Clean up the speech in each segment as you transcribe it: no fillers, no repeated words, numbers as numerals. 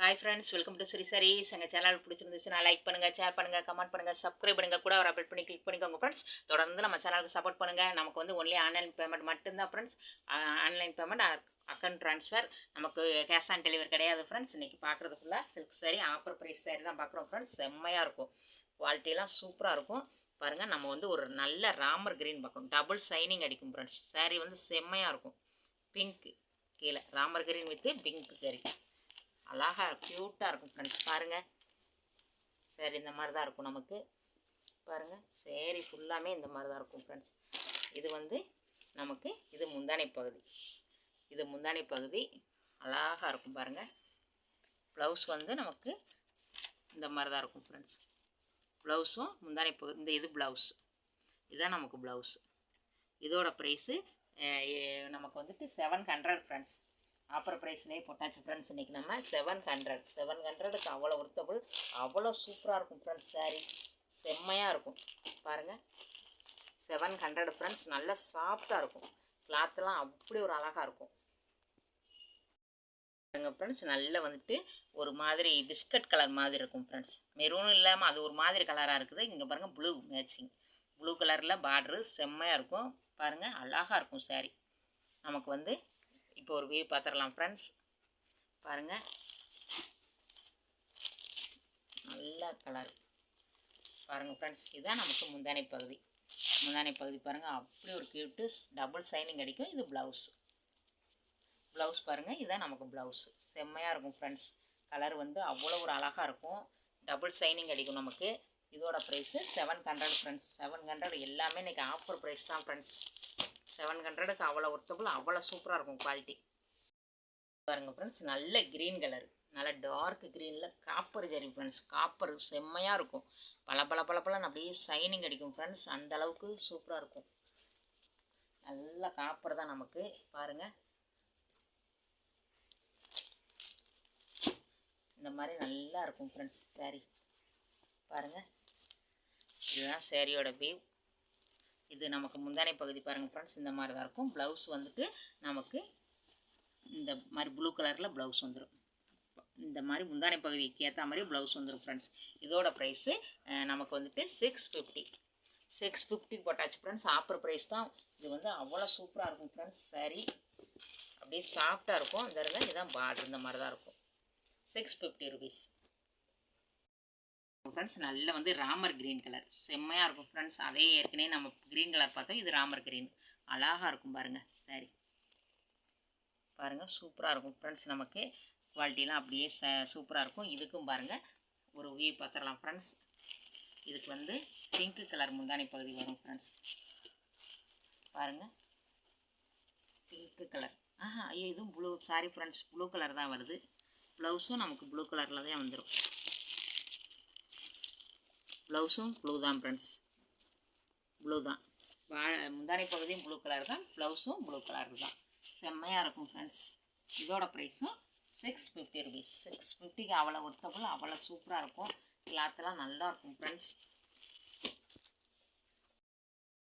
Hi friends, welcome to sarees. எங்க channel பிடிச்சிருந்துச்சுனா like பண்ணுங்க, share பண்ணுங்க, கமெண்ட் பண்ணுங்க, சப்ஸ்கிரைப் பண்ணுங்க, கூட ஒரு அப்டேட் பண்ணி கிளிக் பண்ணிக்கோங்க ஃப்ரெண்ட்ஸ். தொடர்ந்து நம்ம சேனலுக்கு சப்போர்ட் பண்ணுங்க. நமக்கு வந்து ஒன்லி ஆன்லைன் பேமெண்ட் மட்டும்தான் friends. Online payment account transfer, நமக்கு கேஷ் ஆன் டெலிவரி கிடையாது ஃப்ரெண்ட்ஸ். இன்றைக்கி பார்க்குறது ஃபுல்லாக silk sari, offer price sari தான் பார்க்குறோம் ஃப்ரெண்ட்ஸ். செம்மையாக இருக்கும், குவாலிட்டிலாம் சூப்பராக இருக்கும். பாருங்கள், நம்ம வந்து ஒரு நல்ல ராமர் கிரீன் பார்க்கணும், டபுள் ஷைனிங் அடிக்கும் ஃப்ரெண்ட்ஸ். சாரி வந்து செம்மையாக இருக்கும். பிங்க்கு கீழே Ramar green with pink sorry, அழகாக க்யூட்டாக இருக்கும் ஃப்ரெண்ட்ஸ். பாருங்கள், சரி இந்த மாதிரி தான் இருக்கும் நமக்கு. பாருங்கள், சேரீ ஃபுல்லாமே இந்த மாதிரி தான் இருக்கும் ஃப்ரெண்ட்ஸ். இது வந்து நமக்கு இது முந்தானை பகுதி, இது முந்தானை பகுதி அழகாக இருக்கும். பாருங்கள், ப்ளவுஸ் வந்து நமக்கு இந்த மாதிரி தான் இருக்கும் ஃப்ரெண்ட்ஸ். ப்ளவுஸும் முந்தானை பகுதி, இந்த இது ப்ளவுஸ், இதுதான் நமக்கு ப்ளவுஸ். இதோட ப்ரைஸு நமக்கு வந்துட்டு 700 ஃப்ரெண்ட்ஸ். ஆஃபர் ப்ரைஸ்லேயே போட்டாச்சு ஃப்ரெண்ட்ஸ். இன்றைக்கி நம்ம 700க்கு அவ்வளோ ஒர்த்தபுள், அவ்வளோ சூப்பராக இருக்கும் ஃப்ரெண்ட்ஸ். சாரீ செம்மையாக இருக்கும். பாருங்கள், 700 ஃப்ரெண்ட்ஸ். நல்லா சாஃப்டாக இருக்கும், கிளாத்லாம் அப்படி ஒரு அழகாக இருக்கும். பாருங்கள் ஃப்ரெண்ட்ஸ், நல்லா வந்துட்டு ஒரு மாதிரி பிஸ்கட் கலர் மாதிரி இருக்கும் ஃப்ரெண்ட்ஸ். மெரூனும் இல்லாமல் அது ஒரு மாதிரி கலராக இருக்குது. இங்கே பாருங்கள், ப்ளூ மேட்சிங், ப்ளூ கலரில் பார்ட்ரு செம்மையாக இருக்கும். பாருங்கள், அழகாக இருக்கும் சாரீ. நமக்கு வந்து இப்போ ஒரு வியூ பார்த்துடலாம் ஃப்ரெண்ட்ஸ். பாருங்கள், நல்ல கலர். பாருங்கள் ஃப்ரெண்ட்ஸ், இதுதான் நமக்கு முந்தானை பகுதி. முந்தானை பகுதி பாருங்கள், அப்படி ஒரு க்யூட்டு டபுள் ஷைனிங் அடிக்கும். இது ப்ளவுஸ், ப்ளவுஸ் பாருங்கள், இதுதான் நமக்கு ப்ளவுஸ். செம்மையாக இருக்கும் ஃப்ரெண்ட்ஸ். கலர் வந்து அவ்வளோ ஒரு அழகாக இருக்கும், டபுள் ஷைனிங் அடிக்கும் நமக்கு. இதோட ப்ரைஸு 700 ஃப்ரெண்ட்ஸ். 700 எல்லாமே இன்றைக்கி ஆஃபர் ப்ரைஸ் தான் ஃப்ரெண்ட்ஸ். 700க்கு அவ்வளோ ஒர்த்தபுள், அவ்வளோ சூப்பராக இருக்கும் குவாலிட்டி. பாருங்கள் ஃப்ரெண்ட்ஸ், நல்ல க்ரீன் கலர், நல்ல டார்க் க்ரீனில் காப்பர் ஜரி ஃப்ரெண்ட்ஸ். காப்பர் செம்மையாக இருக்கும், பல அப்படியே ஷைனிங் அடிக்கும் ஃப்ரெண்ட்ஸ். அந்த அளவுக்கு சூப்பராக இருக்கும். நல்ல காப்பர் தான் நமக்கு. பாருங்கள், இந்த மாதிரி நல்லா இருக்கும் ஃப்ரெண்ட்ஸ் சாரீ. பாருங்கள், இதுதான் சாரியோட வியூ. இது நமக்கு முந்தானை பகுதி பாருங்கள் ஃப்ரெண்ட்ஸ், இந்த மாதிரி தான் இருக்கும். ப்ளவுஸ் வந்துட்டு நமக்கு இந்த மாதிரி ப்ளூ கலரில் ப்ளவுஸ் வந்துடும். இந்த மாதிரி முந்தானை பகுதிக்கு ஏற்ற மாதிரி ப்ளவுஸ் வந்துடும் ஃப்ரெண்ட்ஸ். இதோட ப்ரைஸு நமக்கு வந்துட்டு 650 போட்டாச்சு ஃப்ரெண்ட்ஸ். ஆஃபர் ப்ரைஸ் தான். இது வந்து அவ்வளோ சூப்பராக இருக்கும் ஃப்ரெண்ட்ஸ். சாரீ அப்படியே சாஃப்டாக இருக்கும். இந்த இருந்தால் இதுதான் பார்டர், இந்த மாதிரி தான் இருக்கும். 650 ருபீஸ் ஃப்ரெண்ட்ஸ். நல்ல வந்து ராமர் க்ரீன் கலர் செம்மையாக இருக்கும் ஃப்ரெண்ட்ஸ். அதே ஏற்கனவே நம்ம க்ரீன் கலர் பார்த்தோம், இது ராமர் க்ரீன் அழகாக இருக்கும். பாருங்கள் சாரி, பாருங்கள் சூப்பராக இருக்கும் ஃப்ரெண்ட்ஸ். நமக்கு குவாலிட்டிலாம் அப்படியே சூப்பராக இருக்கும். இதுக்கும் பாருங்கள் ஒரு வியூ பார்த்துடலாம் ஃப்ரெண்ட்ஸ். இதுக்கு வந்து பிங்க் கலர் முந்தானை பகுதி வரும் ஃப்ரெண்ட்ஸ். பாருங்கள், பிங்க் கலர். ஐயோ, இதுவும் blue, sorry friends, blue colour தான் வருது. ப்ளவுஸும் நமக்கு ப்ளூ கலரில் தான் வந்துடும். ப்ளவுஸும் ப்ளூ தான் ஃப்ரெண்ட்ஸ், ப்ளூ தான். முந்தானை பகுதியும் ப்ளூ கலர் தான், ப்ளவுஸும் ப்ளூ கலர் தான். செம்மையாக இருக்கும் ஃப்ரெண்ட்ஸ். இதோட ப்ரைஸும் 650 ருபீஸ். 650க்கு அவ்வளோ ஒர்த்தபுள், அவ்வளோ சூப்பராக இருக்கும். கிளாத்தெல்லாம் நல்லா இருக்கும் ஃப்ரெண்ட்ஸ்.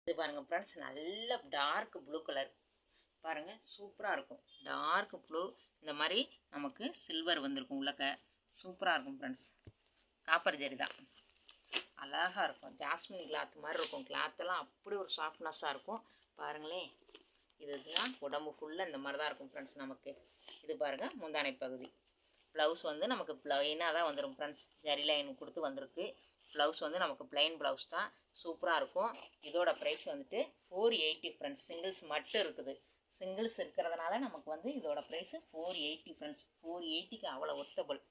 இது பாருங்கள் ஃப்ரெண்ட்ஸ், நல்ல டார்க் ப்ளூ கலர். பாருங்கள், சூப்பராக இருக்கும். டார்க் ப்ளூ, இந்த மாதிரி நமக்கு சில்வர் வந்திருக்கும் உள்ளக்க. சூப்பராக இருக்கும் ஃப்ரெண்ட்ஸ். காப்பர் ஜரி தான், அழகாக இருக்கும். ஜாஸ்மின் கிளாத் மாதிரி இருக்கும். கிளாத்தெல்லாம் அப்படி ஒரு சாஃப்ட்னஸ்ஸாக இருக்கும். பாருங்களேன், இதுதான் உடம்பு ஃபுல்லாக இந்த மாதிரி தான் இருக்கும் ஃப்ரெண்ட்ஸ் நமக்கு. இது பாருங்கள், முந்தானை பகுதி. ப்ளவுஸ் வந்து நமக்கு ப்ளைனாக தான் வந்துடும் ஃப்ரெண்ட்ஸ். ஜரி லைன் கொடுத்து வந்திருக்கு. ப்ளவுஸ் வந்து நமக்கு ப்ளைன் ப்ளவுஸ் தான், சூப்பராக இருக்கும். இதோட ப்ரைஸ் வந்துட்டு 480 ஃப்ரெண்ட்ஸ். சிங்கிள்ஸ் மட்டும் இருக்குது. சிங்கிள்ஸ் இருக்கிறதுனால நமக்கு வந்து இதோட ப்ரைஸு 480 ஃப்ரெண்ட்ஸ். 480க்கு அவ்வளோ ஒர்த்தபுள்,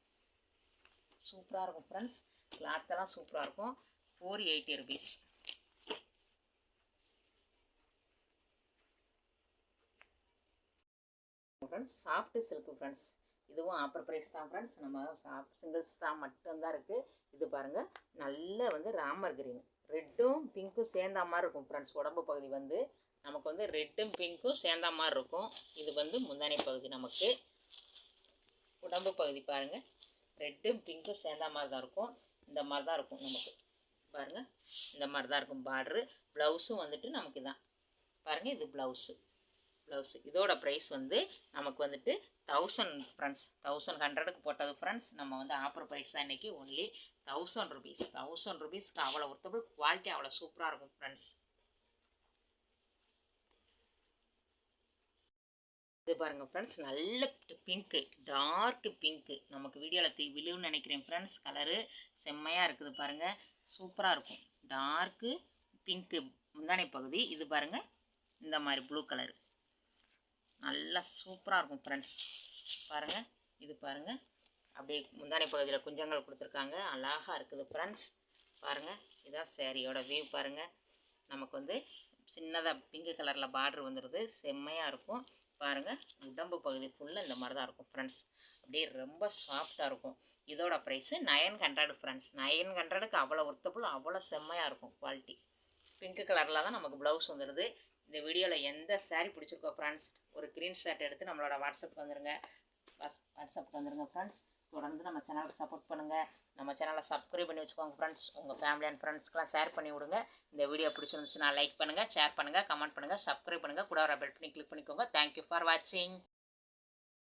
சூப்பராக இருக்கும் ஃப்ரெண்ட்ஸ். கிளாத்தெல்லாம் சூப்பராக இருக்கும். 480 rupees. Friends, soft silk friends. இதுவும் ஆஃபர் ப்ரைஸ் தான் ஃப்ரெண்ட்ஸ். நம்ம சிங்கிள்ஸ் தான் மட்டும்தான் இருக்குது. இது பாருங்கள், நல்ல வந்து ராமர் கிரீன், ரெட்டும் பிங்க்கும் சேர்ந்த மாதிரி இருக்கும் ஃப்ரெண்ட்ஸ். உடம்பு பகுதி வந்து நமக்கு வந்து ரெட்டும் பிங்க்கும் சேர்ந்த மாதிரி இருக்கும். இது வந்து முந்தானை பகுதி. நமக்கு உடம்பு பகுதி பாருங்கள், ரெட்டும் பிங்க்கும் சேர்ந்த மாதிரி தான் இருக்கும். இந்த மாதிரி தான் இருக்கும் நமக்கு. பாருங்கள், இந்த மாதிரி தான் இருக்கும் பார்ட்ரு. ப்ளவுஸும் வந்துட்டு நமக்கு தான் பாருங்கள், இது ப்ளவுஸு. ப்ளவுஸு இதோட ப்ரைஸ் வந்து நமக்கு வந்துட்டு 1000 ஃப்ரெண்ட்ஸ், 1100க்கு போட்டது ஃப்ரெண்ட்ஸ். நம்ம வந்து ஆஃபர் ப்ரைஸ் தான் இன்றைக்கி. Only 1000 rupees. 1000 ருபீஸ்க்கு அவ்வளோ ஒர்த்தபிள், குவாலிட்டி அவ்வளோ சூப்பராக இருக்கும் ஃப்ரெண்ட்ஸ். இது பாருங்கள் ஃப்ரெண்ட்ஸ், நல்ல பிங்க்கு, டார்க் பிங்க்கு. நமக்கு வீடியோவில் விழுன்னு நினைக்கிறேன் ஃப்ரெண்ட்ஸ். கலரு செம்மையாக இருக்குது பாருங்கள், சூப்பராக இருக்கும். டார்க்கு பிங்க்கு முந்தானை பகுதி. இது பாருங்கள், இந்த மாதிரி ப்ளூ கலரு நல்லா சூப்பராக இருக்கும் ஃப்ரெண்ட்ஸ். பாருங்கள், இது பாருங்கள், அப்படியே முந்தானை பகுதியில் குஞ்சங்கள் கொடுத்துருக்காங்க, அழகாக இருக்குது ஃப்ரெண்ட்ஸ். பாருங்கள், இதான் சேரீயோட வியூ பாருங்கள். நமக்கு வந்து சின்னதாக பிங்க் கலரில் பார்டர் வந்துடுது, செம்மையாக இருக்கும். பாருங்கள், உடம்பு பகுதி ஃபுல்லாக இந்த மாதிரி தான் இருக்கும் ஃப்ரெண்ட்ஸ். அப்படியே ரொம்ப சாஃப்டாக இருக்கும். இதோட ப்ரைஸு 900 ஃப்ரெண்ட்ஸ். 900க்கு அவ்வளோ ஒர்த்தபுள், அவ்வளோ செம்மையாக இருக்கும் குவாலிட்டி. பிங்க் கலரில் தான் நமக்கு ப்ளவுஸ் வந்துடுது. இந்த வீடியோவில் எந்த சாரீ பிடிச்சிருக்கோ ஃப்ரெண்ட்ஸ், ஒரு ஸ்க்ரீன்ஷாட் எடுத்து நம்மளோட வாட்ஸ்அப்புக்கு வந்துடுங்க. ஃப்ரெண்ட்ஸ். தொடர்ந்து நம்ம சேனலுக்கு சப்போர்ட் பண்ணுங்கள். நம்ம சேனலை சப்ஸ்கிரைப் பண்ணி வச்சுக்கோங்க ஃப்ரெண்ட்ஸ். உங்கள் ஃபேமிலி அண்ட் ஃப்ரெண்ட்ஸ்க்கெலாம் ஷேர் பண்ணி விடுங்க. இந்த வீடியோ பிடிச்சிருந்துச்சுன்னா லைக் பண்ணுங்கள், ஷேர் பண்ணுங்கள், கமெண்ட் பண்ணுங்கள், சப்ஸ்கிரைப் பண்ணுங்கள். கூட வர பெல் பண்ணி கிளிக் பண்ணிக்கோங்க. தேங்க்யூ ஃபார் வாட்சிங்.